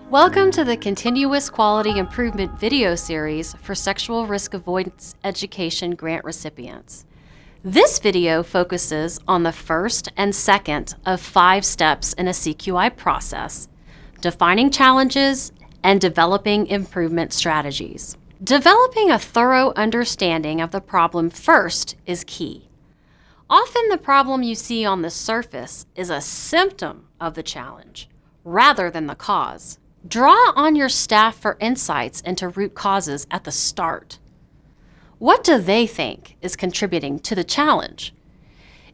Welcome to the Continuous Quality Improvement video series for Sexual Risk Avoidance Education Grant recipients. This video focuses on the first and second of 5 steps in a CQI process, defining challenges and developing improvement strategies. Developing a thorough understanding of the problem first is key. Often the problem you see on the surface is a symptom of the challenge, rather than the cause. Draw on your staff for insights into root causes at the start. What do they think is contributing to the challenge?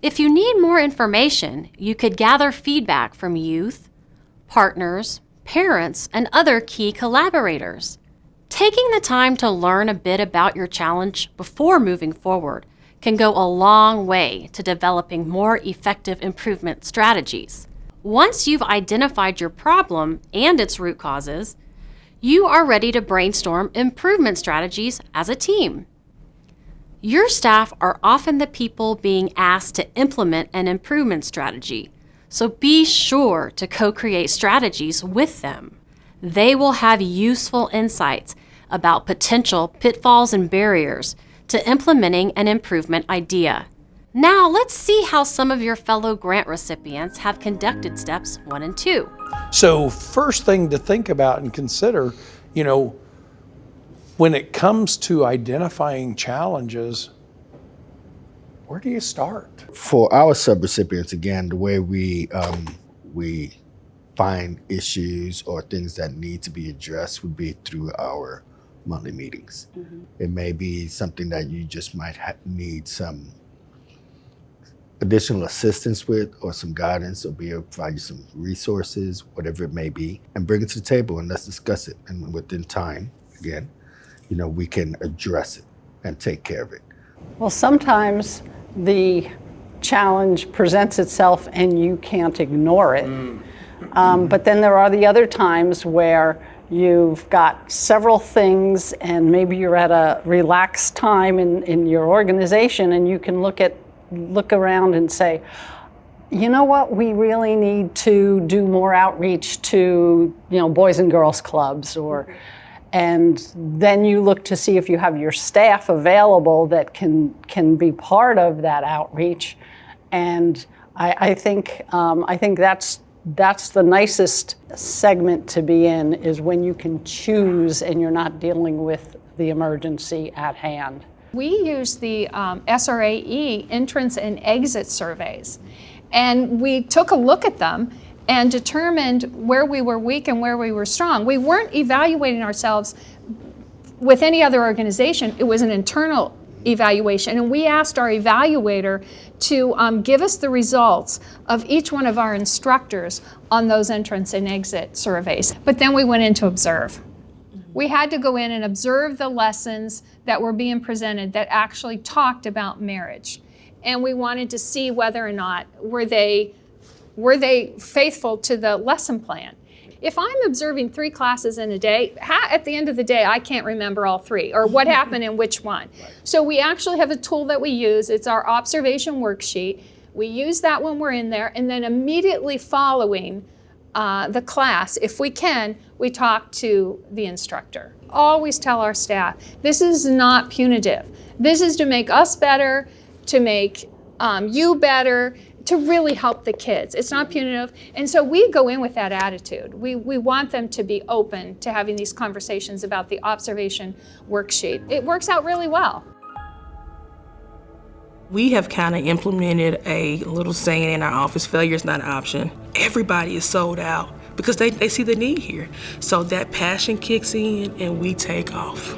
If you need more information, you could gather feedback from youth, partners, parents, and other key collaborators. Taking the time to learn a bit about your challenge before moving forward can go a long way to developing more effective improvement strategies. Once you've identified your problem and its root causes, you are ready to brainstorm improvement strategies as a team. Your staff are often the people being asked to implement an improvement strategy, so be sure to co-create strategies with them. They will have useful insights about potential pitfalls and barriers to implementing an improvement idea. Now let's see how some of your fellow grant recipients have conducted steps 1 and 2. So first thing to think about and consider, when it comes to identifying challenges, where do you start? For our subrecipients, again, the way we find issues or things that need to be addressed would be through our monthly meetings. Mm-hmm. It may be something that you just might need some additional assistance with, or some guidance, or be able to provide you some resources, whatever it may be, and bring it to the table and let's discuss it. And within time, again, we can address it and take care of it. Well, sometimes the challenge presents itself and you can't ignore it. But then there are the other times where you've got several things and maybe you're at a relaxed time in your organization and you can look around and say, you know what, we really need to do more outreach to, boys and girls clubs, and then you look to see if you have your staff available that can be part of that outreach. And I think that's the nicest segment to be in, is when you can choose and you're not dealing with the emergency at hand. We use the SRAE entrance and exit surveys, and we took a look at them and determined where we were weak and where we were strong. We weren't evaluating ourselves with any other organization. It was an internal evaluation, and we asked our evaluator to give us the results of each one of our instructors on those entrance and exit surveys. But then we went in to observe. We had to go in and observe the lessons that were being presented that actually talked about marriage. And we wanted to see whether or not were they faithful to the lesson plan. If I'm observing 3 classes in a day, at the end of the day, I can't remember all 3 or what happened in which one. So we actually have a tool that we use. It's our observation worksheet. We use that when we're in there, and then immediately following the class, if we can, we talk to the instructor. Always tell our staff, this is not punitive. This is to make us better, to make you better, to really help the kids. It's not punitive. And so we go in with that attitude. We want them to be open to having these conversations about the observation worksheet. It works out really well. We have kind of implemented a little saying in our office: failure is not an option. Everybody is sold out because they see the need here. So that passion kicks in and we take off.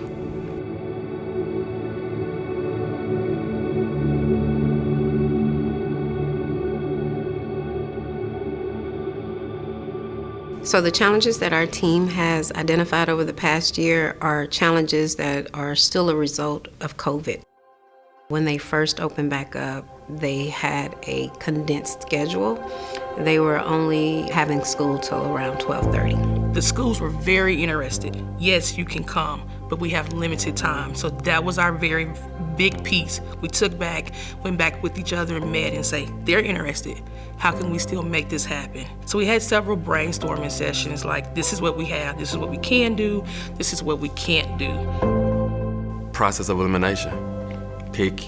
So the challenges that our team has identified over the past year are challenges that are still a result of COVID. When they first opened back up, they had a condensed schedule. They were only having school till around 12:30. The schools were very interested. Yes, you can come, but we have limited time. So that was our very big piece. We went back with each other and met and say, they're interested. How can we still make this happen? So we had several brainstorming sessions like, this is what we have, this is what we can do, this is what we can't do. Process of elimination. Pick,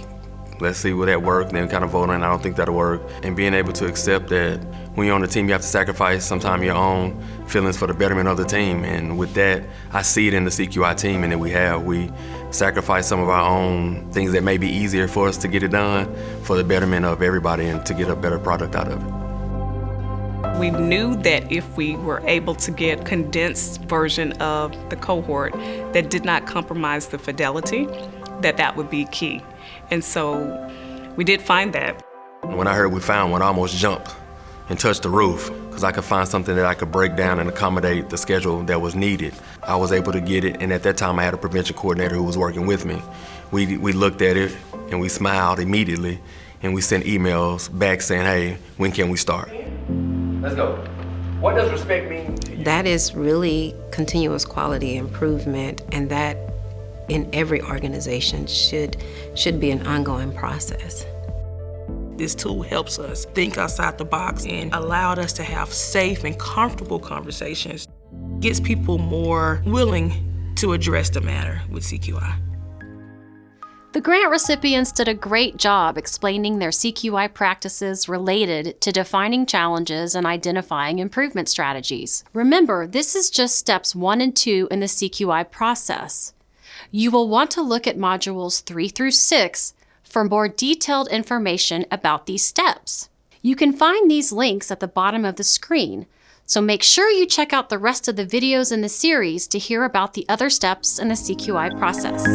let's see will that work, then kind of vote on, I don't think that'll work. And being able to accept that when you're on the team, you have to sacrifice sometimes your own feelings for the betterment of the team. And with that, I see it in the CQI team and that we sacrifice some of our own things that may be easier for us to get it done for the betterment of everybody and to get a better product out of it. We knew that if we were able to get a condensed version of the cohort that did not compromise the fidelity, that would be key. And so we did find that. When I heard we found one, I almost jumped and touched the roof because I could find something that I could break down and accommodate the schedule that was needed. I was able to get it, and at that time I had a prevention coordinator who was working with me. We looked at it and we smiled immediately, and we sent emails back saying, hey, when can we start? Let's go. What does respect mean to you? That is really continuous quality improvement, and that in every organization should be an ongoing process. This tool helps us think outside the box and allowed us to have safe and comfortable conversations. Gets people more willing to address the matter with CQI. The grant recipients did a great job explaining their CQI practices related to defining challenges and identifying improvement strategies. Remember, this is just steps 1 and 2 in the CQI process. You will want to look at modules 3 through 6 for more detailed information about these steps. You can find these links at the bottom of the screen, so make sure you check out the rest of the videos in the series to hear about the other steps in the CQI process.